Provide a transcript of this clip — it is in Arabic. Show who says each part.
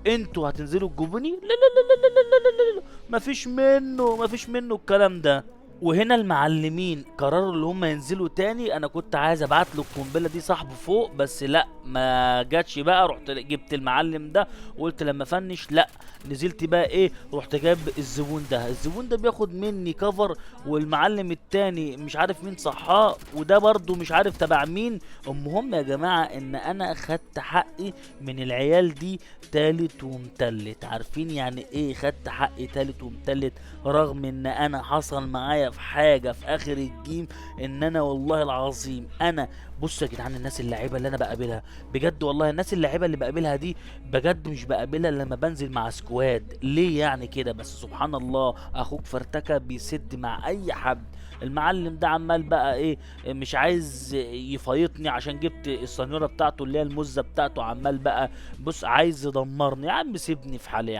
Speaker 1: انتوا هتنزلوا تجيبوني؟ لا لا لا لا لا لا لا لا، مفيش منه الكلام ده. وهنا المعلمين قرروا اللي هم ينزلوا تاني. انا كنت عايز ابعت له القنبله دي صاحبه فوق، بس لا ما جاتش بقى. رحت جبت المعلم ده وقلت لما فنش لا. نزلت بقى ايه، رحت جايب الزبون ده بياخد مني كفر، والمعلم التاني مش عارف مين صحاه، وده برضو مش عارف تبع مين. المهم يا جماعه ان انا خدت حقي من العيال دي تالت ومتلت. عارفين يعني ايه خدت حقي تالت ومتلت؟ رغم ان انا حصل معايا في حاجه في اخر الجيم، ان انا والله العظيم انا، بصوا يا جدعان الناس اللعيبه اللي انا بقابلها بجد، والله الناس اللعيبه اللي بقابلها دي بجد مش بقابلها إلا لما بنزل مع سكواد. ليه يعني كده؟ بس سبحان الله اخوك فرتكه بيسد مع اي حد. المعلم ده عمال بقى ايه، مش عايز يفايطني عشان جبت السنيوره بتاعته اللي هي المزه بتاعته، عمال بقى بص عايز يدمرني. يا عم سيبني في حالي يا عم.